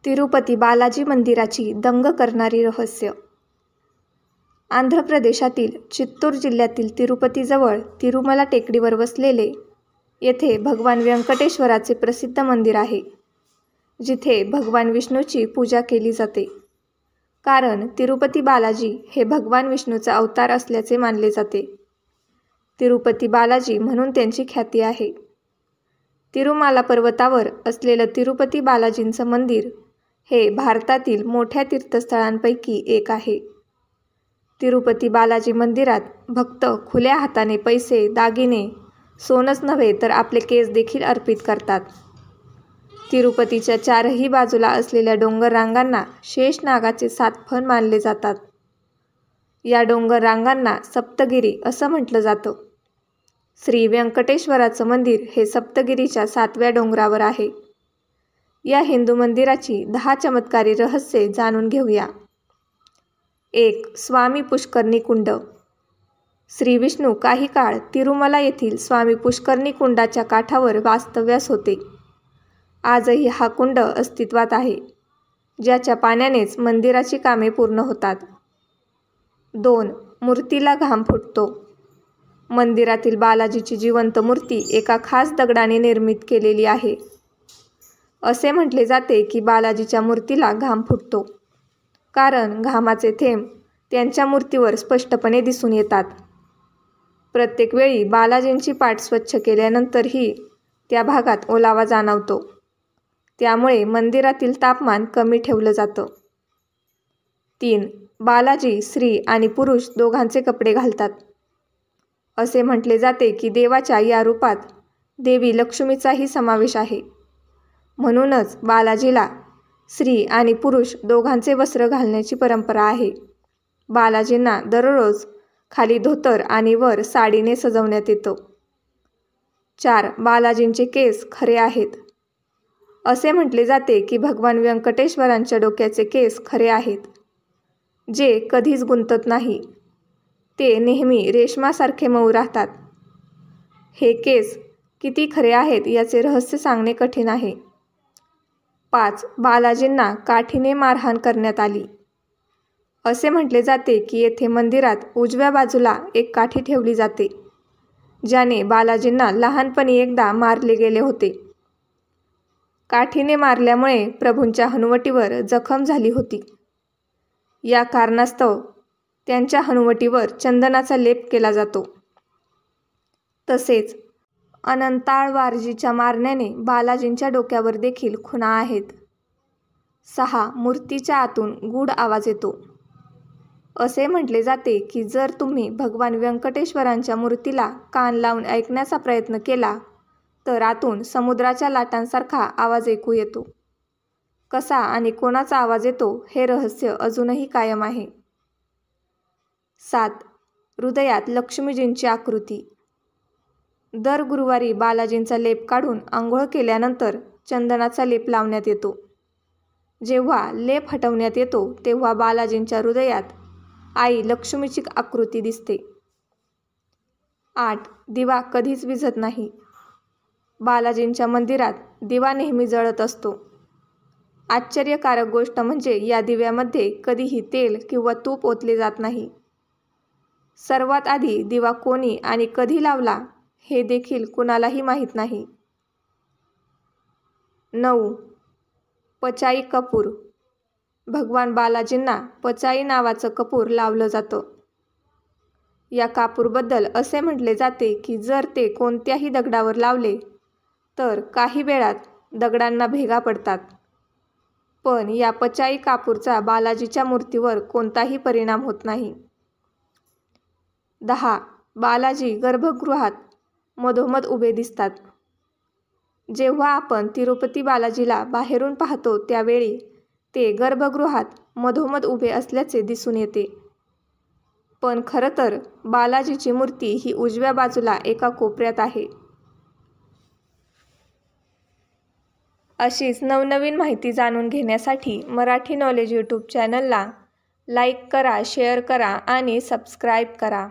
तिरुपती बालाजी मंदिराची दंग करणारी रहस्य. आंध्र प्रदेशातील चित्तूर जिल्ह्यातील तिरुपतीजवळ तिरुमला टेकडीवर वसलेले येथे भगवान व्यंकटेश्वराचे प्रसिद्ध मंदिर आहे, जिथे भगवान विष्णूची पूजा केली जाते. कारण तिरुपती बालाजी हे भगवान विष्णूचा अवतार असल्याचे मानले जाते. तिरुपती बालाजी म्हणून त्यांची ख्याती आहे. तिरुमाला पर्वतावर असलेलं तिरुपती बालाजींचं मंदिर हे भारतातील मोठ्या तीर्थस्थळांपैकी एक आहे. तिरुपती बालाजी मंदिरात भक्त खुल्या हाताने पैसे, दागिने, सोनंच नव्हे तर आपले केस देखील अर्पित करतात. तिरुपतीच्या चारही बाजूला असलेल्या डोंगर रांगांना शेषनागाचे 7 फण मानले जातात. या डोंगर रांगांना सप्तगिरी असं म्हटलं जातं. श्री व्यंकटेश्वराचं मंदिर हे सप्तगिरीच्या 7व्या डोंगरावर आहे. या हिंदू मंदिराची 10 चमत्कारी रहस्ये जाणून घेऊया. 1. स्वामी पुष्करणी कुंड. श्री विष्णू काही काळ तिरुमला येथील स्वामी पुष्करणी कुंडाच्या काठावर वास्तव्यास होते. आजही हा कुंड अस्तित्वात आहे, ज्याच्या पाण्यानेच मंदिराची कामे पूर्ण होतात. 2. मूर्तीला घाम फुटतो. मंदिरातील बालाजीची जिवंत मूर्ती एका खास दगडाने निर्मित केलेली आहे. असे म्हटले जाते की बालाजीच्या मूर्तीला घाम फुटतो, कारण घामाचे थेंब त्यांच्या मूर्तीवर स्पष्टपणे दिसून येतात. प्रत्येक वेळी बालाजींची पाठ स्वच्छ केल्यानंतरही त्या भागात ओलावा जाणवतो. त्यामुळे मंदिरातील तापमान कमी ठेवलं जातं. 3. बालाजी स्त्री आणि पुरुष दोघांचे कपडे घालतात. असे म्हटले जाते की देवाच्या या रूपात देवी लक्ष्मीचाही समावेश आहे. म्हणूनच बालाजीला स्त्री आणि पुरुष दोघांचे वस्त्र घालण्याची परंपरा आहे. बालाजींना दररोज खाली धोतर आणि वर साडीने सजवण्यात येतं. 4. बालाजींचे केस खरे आहेत. असे म्हटले जाते की भगवान व्यंकटेश्वरांच्या डोक्याचे केस खरे आहेत, जे कधीच गुंतत नाही. ते नेहमी रेशमासारखे मऊ राहतात. हे केस किती खरे आहेत याचे रहस्य सांगणे कठीण आहे. 5. बालाजींना काठीने मारहाण करण्यात आली. असे म्हटले जाते की येथे मंदिरात उजव्या बाजूला एक काठी ठेवली जाते, ज्याने बालाजींना लहानपणी एकदा मारले गेले होते. काठीने मारल्यामुळे प्रभूंच्या हनुवटीवर जखम झाली होती. या कारणास्तव त्यांच्या हनुवटीवर चंदनाचा लेप केला जातो. तसेच अनंताळवारजीच्या मारण्याने बालाजींच्या डोक्यावर देखील खुणा आहेत. 6. मूर्तीच्या आतून गूढ आवाज येतो. असे म्हटले जाते की जर तुम्ही भगवान व्यंकटेश्वरांच्या मूर्तीला कान लावून ऐकण्याचा प्रयत्न केला तर आतून समुद्राच्या लाटांसारखा आवाज ऐकू येतो. कसा आणि कोणाचा आवाज येतो हे रहस्य अजूनही कायम आहे. 7. हृदयात लक्ष्मीजींची आकृती. दर गुरुवारी बालाजींचा लेप काढून आंघोळ केल्यानंतर चंदनाचा लेप लावण्यात येतो. जेव्हा लेप हटवण्यात येतो तेव्हा बालाजींच्या हृदयात आई लक्ष्मीची आकृती दिसते. 8. दिवा कधीच विझत नाही. बालाजींच्या मंदिरात दिवा नेहमी जळत असतो. आश्चर्यकारक गोष्ट म्हणजे या दिव्यामध्ये कधीही तेल किंवा तूप ओतले जात नाही. सर्वात आधी दिवा कोणी आणि कधी लावला हे देखील कुणालाही माहीत नाही. 9. पचाई कपूर. भगवान बालाजींना पचाई नावाचं कपूर लावलं जातं. या कापूरबद्दल असे म्हटले जाते की जर ते कोणत्याही दगडावर लावले तर काही वेळात दगडांना भेगा पडतात. पण या पचाई कापूरचा बालाजीच्या मूर्तीवर कोणताही परिणाम होत नाही. 10. बालाजी गर्भगृहात मधोमध उभे दिसतात. जेव्हा आपण तिरुपती बालाजीला बाहेरून पाहतो त्यावेळी ते गर्भगृहात मधोमध उभे असल्याचे दिसून येते. पण खरं तर बालाजीची मूर्ती ही उजव्या बाजूला एका कोपऱ्यात आहे. अशीच नवनवीन माहिती जाणून घेण्यासाठी मराठी नॉलेज यूट्यूब चॅनलला लाईक करा, शेअर करा आणि सबस्क्राईब करा.